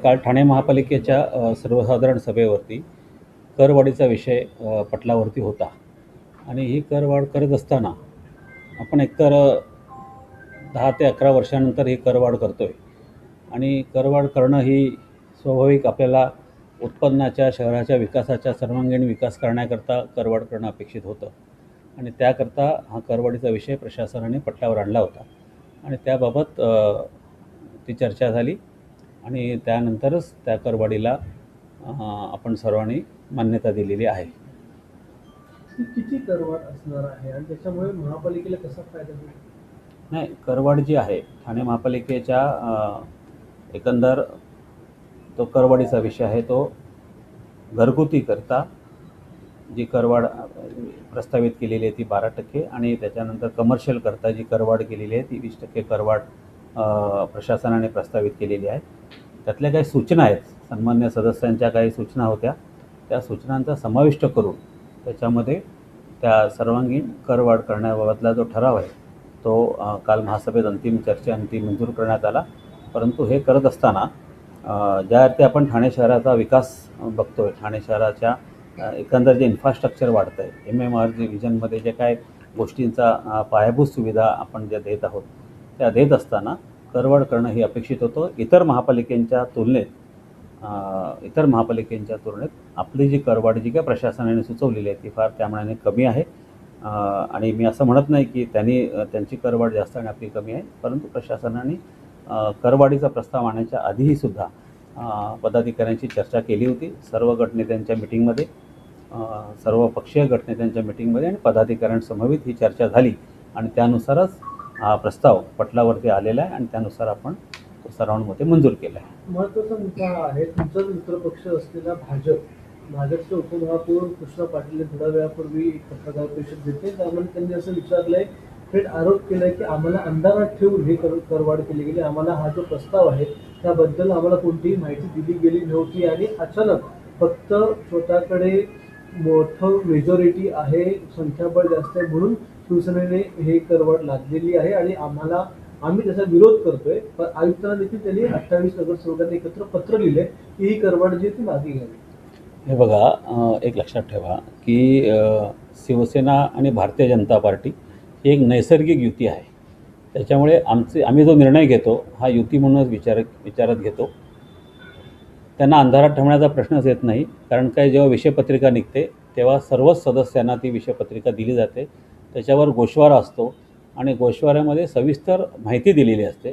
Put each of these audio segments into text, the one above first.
काल ठाणे महापालिकेच्या सर्वसाधारण सभेवरती करवाढीचा विषय पटलावरती होता आणि ही करवाढ करत असताना आपण एकतर 10 ते 11 वर्षानंतर ही करवाढ करतो आहे आणि करवाढ करणं ही स्वाभाविक आपल्याला उत्पन्नाच्या शहराच्या विकासाच्या सर्वांगीण विकास करण्याकरता करवाढ करणं अपेक्षित होतं आणि त्याकरता हा करवाढीचा विषय प्रशासनाने पटलावर आणला होता आणि त्याबाबत ती चर्चा झाली आणि त्यानंतरच त्या करवाढीला आपण सर्वांनी मान्यता दिलेली आहे. किती करवाढ असणार आहे आणि त्याच्यामुळे महापालिकेला कसा फायदा होईल? नाही, करवाढ जी आहे ठाणे महापालिकेच्या एकंदर तो करवाढीचा विषय आहे तो घरगुतीकरता जी करवाढ प्रस्तावित केलेली आहे ती 12% आणि त्याच्यानंतर कमर्शियलकरता जी करवाढ केलेली आहे ती 20% करवाढ प्रशासनाने प्रस्तावित केलेली आहे. त्यातल्या काही सूचना आहेत, सन्मान्य सदस्यांच्या काही सूचना होत्या, त्या सूचनांचा समाविष्ट करून त्याच्यामध्ये त्या सर्वांगीण करवाढ करण्याबाबतला जो ठराव आहे तो काल महासभेत अंतिम चर्चेअंती मंजूर करण्यात आला. परंतु हे करत असताना ज्या अर्थी आपण ठाणे शहराचा विकास बघतो आहे, ठाणे शहराच्या एकंदर जे इन्फ्रास्ट्रक्चर वाढतं आहे, MMRG व्हिजनमध्ये जे काय गोष्टींचा पायाभूत सुविधा आपण ज्या देत आहोत त्या देत असताना करवाढ करणं ही अपेक्षित होतं. इतर महापालिकेंच्या तुलनेत आपली जी करवाढ जी काय प्रशासनाने सुचवलेली आहे ती फार त्यामानाने कमी आहे आणि मी असं म्हणत नाही की त्यांची करवाढ जास्त आणि आपली कमी आहे, परंतु प्रशासनाने करवाढीचा प्रस्ताव आणण्याच्या आधीही सुद्धा पदाधिकाऱ्यांची चर्चा केली होती. सर्व गटनेत्यांच्या मिटिंगमध्ये, सर्व पक्षीय गटनेत्यांच्या मिटिंगमध्ये आणि पदाधिकाऱ्यांसमवेत ही चर्चा झाली आणि त्यानुसारच हा प्रस्ताव पटलावरती आलेला आहे आणि त्यानुसार आपण तो सर्वांमध्ये मंजूर केला आहे. महत्त्वाचा मुद्दा आहे तुमचा मित्रपक्ष असलेला भाजपचे उपमहापौर कृष्णा पाटील थोड्या वेळापूर्वी एक पत्रकार परिषद घेतली. त्यामुळे त्यांनी असं विचारलंय, थेट आरोप केलाय की आम्हाला अंधारात ठेवून हे करवाढ केली गेली, आम्हाला हा जो प्रस्ताव आहे त्याबद्दल आम्हाला कोणतीही माहिती दिली गेली नव्हती आणि अचानक फक्त स्वतःकडे मोठं मेजॉरिटी आहे, संख्याबळ जास्त आहे म्हणून शिवसेनेने हे करवाढ लादलेली आहे आणि आम्ही त्याचा विरोध करतोय. पण आयुक्तांना देखील त्यांनी 28 नगरसेवकांनी एकत्र पत्र लिहिले की ही करवाढ जी ती मागे घ्यावी. हे बघा, एक लक्षात ठेवा की शिवसेना आणि भारतीय जनता पार्टी ही एक नैसर्गिक युती आहे. त्याच्यामुळे आम्ही जो निर्णय घेतो हा युती म्हणूनच विचारात घेतो. त्यांना अंधारात ठेवण्याचा प्रश्नच येत नाही, कारण काय जेव्हा विषयपत्रिका निघते तेव्हा सर्वच सदस्यांना ती विषयपत्रिका दिली जाते, त्याच्यावर गोषवारा असतो आणि गोषवाऱ्यामध्ये सविस्तर माहिती दिलेली असते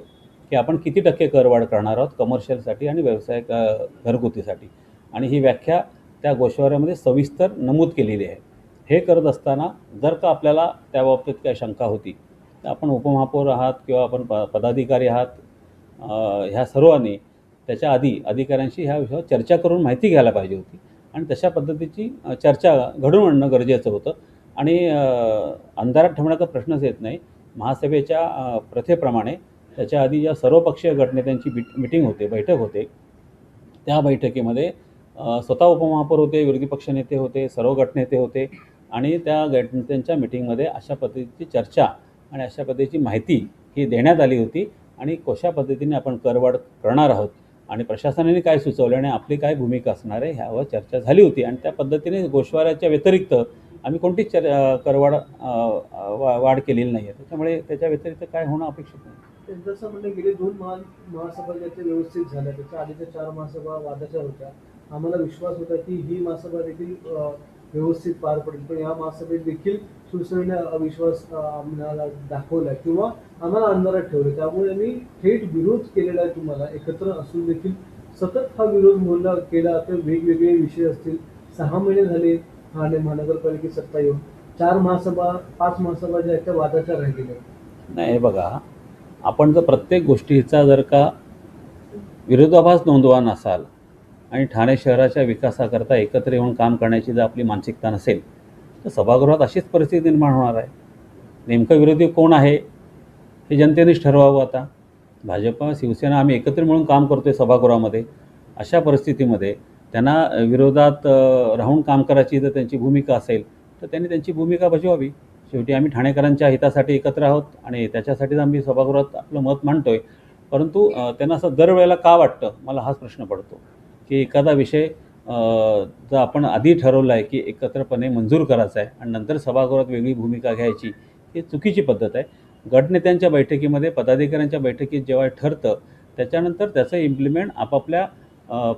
की आपण किती टक्के करवाढ करणार आहोत कमर्शियलसाठी आणि व्यावसायिक घरगुतीसाठी, आणि ही व्याख्या त्या गोषवाऱ्यामध्ये सविस्तर नमूद केलेली आहे. हे करत असताना जर का आपल्याला त्याबाबतीत काही शंका होती तर आपण उपमहापौर आहात किंवा आपण पदाधिकारी आहात, ह्या सर्वांनी त्याच्या आधी अधिकाऱ्यांशी ह्या विषयावर चर्चा करून माहिती घ्यायला पाहिजे होती आणि तशा पद्धतीची चर्चा घडवून आणणं गरजेचं होतं आणि अंधारात ठेवण्याचा प्रश्नच येत नाही. महासभेच्या प्रथेप्रमाणे त्याच्या आधी ज्या सर्वपक्षीय गटनेत्यांची बैठक होते, त्या बैठकीमध्ये स्वतः उपमहापौर होते, विरोधी पक्षनेते होते, सर्व गटनेते होते आणि त्या गटनेत्यांच्या मिटिंगमध्ये अशा पद्धतीची चर्चा आणि अशा पद्धतीची माहिती ही देण्यात आली होती आणि कशा पद्धतीने आपण करवाढ करणार आहोत आणि प्रशासनाने काय सुचवलं आणि आपली काय भूमिका असणार आहे ह्यावर चर्चा झाली होती आणि त्या पद्धतीने गोषवाऱ्याच्या व्यतिरिक्त आम्ही कोणतीच वाढ केलेली नाही आहे. त्याच्यामुळे त्याच्या व्यतिरिक्त काय होणं अपेक्षित नाही. जसं म्हणजे गेले 2 महासभा ज्या व्यवस्थित झाल्या, त्याच्या आधीच्या 4 महासभा वादाच्या होत्या. आम्हाला विश्वास होता की ही महासभा देखील व्यवस्थित पार पडेल, पण या महासभेत देखील शिवसेनेने अविश्वास आम्हाला दाखवला किंवा आम्हाला अंधारात ठेवलं. त्यामुळे आम्ही थेट विरोध केलेला आहे. तुम्हाला एकत्र असून देखील सतत हा विरोध केला. तर वेगवेगळे विषय असतील. 6 महिने झाले ठाणे महानगरपालिकेत सत्ता येऊन, 4 महासभा 5 महासभा ज्या आहेत त्या वादाच्या राहिलेल्या. नाही, हे बघा, आपण जर प्रत्येक गोष्टीचा जर का विरोधाभास नोंदवान असाल आणि ठाणे शहराच्या विकासाकरता एकत्र येऊन काम करण्याची जर आपली मानसिकता नसेल तर सभागृहात अशीच परिस्थिती निर्माण होणार आहे. नेमकं विरोधी कोण आहे हे जनतेनेच ठरवावं. आता भाजप शिवसेना आम्ही एकत्र मिळून काम करतो आहे सभागृहामध्ये. अशा परिस्थितीमध्ये त्यांना विरोधात राहून काम करायची जर त्यांची भूमिका असेल तर त्यांनी त्यांची भूमिका बजवावी. शेवटी आम्ही ठाणेकरांच्या हितासाठी एकत्र आहोत आणि त्याच्यासाठीच आम्ही सभागृहात आपलं मत मांडतो आहे. परंतु त्यांना असं दरवेळेला का वाटतं, मला हाच प्रश्न पडतो की एखादा विषय जर आपण आधी ठरवलं आहे की एकत्रपणे मंजूर करायचा आहे आणि नंतर सभागृहात वेगळी भूमिका घ्यायची, ही चुकीची पद्धत आहे. गटनेत्यांच्या बैठकीमध्ये, पदाधिकाऱ्यांच्या बैठकीत जेव्हा ठरतं त्याच्यानंतर त्याचं इम्प्लिमेंट आपापल्या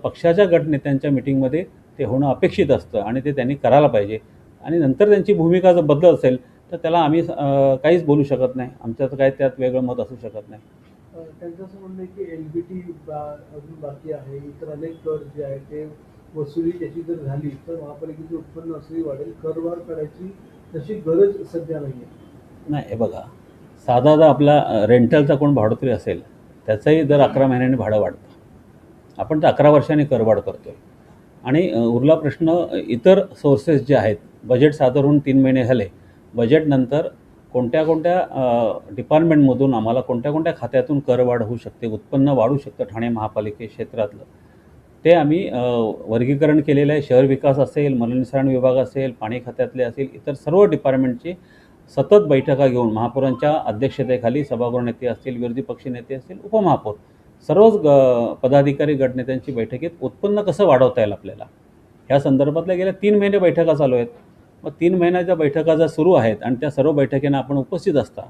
पक्षाच्या गटनेत्यांच्या मिटिंगमध्ये ते होणं अपेक्षित असतं आणि ते त्यांनी करायला पाहिजे. आणि नंतर त्यांची भूमिका जर बदलत असेल तर त्याला आम्ही काहीच बोलू शकत नाही. आमचं काय त्यात वेगळं मत असू शकत नाही. त्यांचं असं म्हणणं आहे की LBT अजून बाकी आहे, इतर अनेक कर जे आहे ते वसुली त्याची जर झाली तर महापालिकेचे उत्पन्न असंही वाढेल, करवाढ करायची तशी गरज सध्या नाही आहे. नाही, हे बघा, साधा जर आपला रेंटलचा कोण भाडोत्री असेल त्याचंही दर 11 महिन्यांनी भाडं वाढतं. आपण तर 11 वर्षांनी करवाढ करतो आहे. आणि उरला प्रश्न इतर सोर्सेस जे आहेत. बजेट सादर होऊन 3 महिने झाले. बजेटनंतर कोणत्या डिपार्टमेंटमधून आम्हाला कोणत्या खात्यातून करवाढ होऊ शकते, उत्पन्न वाढू शकतं ठाणे महापालिके क्षेत्रातलं, ते आम्ही वर्गीकरण केलेलं आहे. शहर विकास असेल, मलनिसरण विभाग असेल, पाणी खात्यातले असेल, इतर सर्व डिपार्टमेंटची सतत बैठका घेऊन महापौरांच्या अध्यक्षतेखाली सभागृह नेते असतील, विरोधी पक्ष नेते असतील, उपमहापौर सर्वच पदाधिकारी गटनेत्यांची बैठकीत उत्पन्न कसं वाढवता येईल आपल्याला, ह्या संदर्भातल्या गेल्या 3 महिने बैठका चालू आहेत. मग 3 महिन्याच्या बैठका जर सुरू आहेत आणि त्या सर्व बैठकींना आपण उपस्थित असता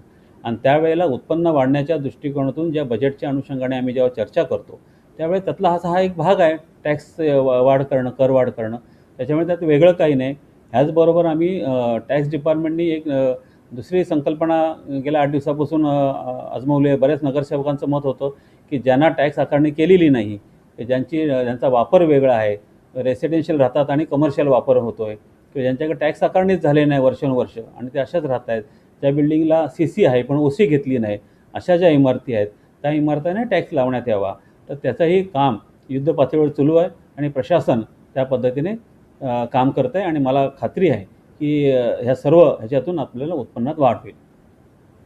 आणि त्यावेळेला उत्पन्न वाढण्याच्या दृष्टिकोनातून ज्या बजेटच्या अनुषंगाने आम्ही जेव्हा चर्चा करतो त्यावेळी त्यातला हा एक भाग आहे टॅक्स वाढ करणं, कर वाढ करणं. त्याच्यामुळे त्यात वेगळं काही नाही. ह्याचबरोबर आम्ही टॅक्स डिपार्टमेंटनी एक दुसरी संकल्पना गेल्या 8 दिवसापासून आजमावली आहे. बऱ्याच नगरसेवकांचं मत होतं की ज्यांना टॅक्स आकारणी केलेली नाही, ज्यांचा वापर वेगळा आहे, रेसिडेन्शियल राहतात आणि कमर्शियल वापर होतो आहे, किंवा ज्यांच्याकडे टॅक्स आकारणीच झाले नाही वर्षानुवर्ष आणि ते अशाच राहत आहेत, ज्या बिल्डिंगला CC आहे पण OC घेतली नाही, अशा ज्या इमारती आहेत त्या इमारतीने टॅक्स लावण्यात यावा. तर त्याचंही काम युद्ध पातळीवर चालू आहे आणि प्रशासन त्या पद्धतीने काम करतं आहे आणि मला खात्री आहे की ह्या सर्व ह्याच्यातून आपल्याला उत्पन्नात वाढ होईल.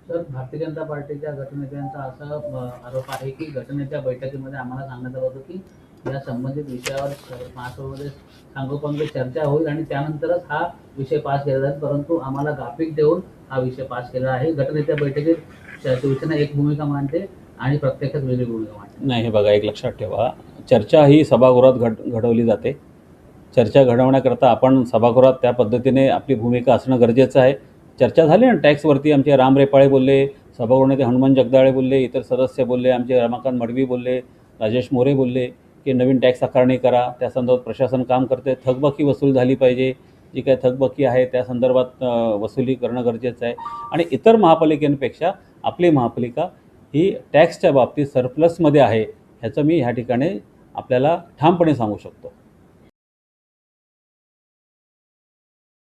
तर भारतीय जनता पार्टीच्या गटनेत्यांचा असा आरोप आहे की गटनेत्या बैठकीमध्ये आम्हाला सांगण्यात आलं होतं की या संबंधित विषयावर महासभेमध्ये सांगोपांगी चर्चा होईल आणि त्यानंतरच हा विषय पास केला जाईल, परंतु आम्हाला गाफीक देऊन हा विषय पास केला आहे. गटनेत्या बैठकीत शिवसेना एक भूमिका मांडते आणि प्रत्यक्षात वेगळी भूमिका मांडते. नाही, हे बघा, एक लक्षात ठेवा, चर्चा ही सभागृहात घडवली जाते. चर्चा घडवण्याकरता आपण सभागृहात त्या पद्धतीने आपली भूमिका असणं गरजेचं आहे. चर्चा झाली ना टॅक्सवरती, आमचे राम रेपाळे बोलले, सभागृह नेते हनुमान जगदाळे बोलले, इतर सदस्य बोलले, आमचे रमाकांत मडवी बोलले, राजेश मोरे बोलले की नवीन टॅक्स आकारणी करा, त्या संदर्भात प्रशासन काम करते, थकबाकी वसूल झाली पाहिजे, जी काही थकबाकी आहे त्या संदर्भात वसुली करणं गरजेचं आहे. आणि इतर महापालिकेंपेक्षा आपली महापालिका ही टॅक्सच्या बाबतीत सरप्लसमध्ये आहे, ह्याचं मी ह्या ठिकाणी आपल्याला ठामपणे सांगू शकतो.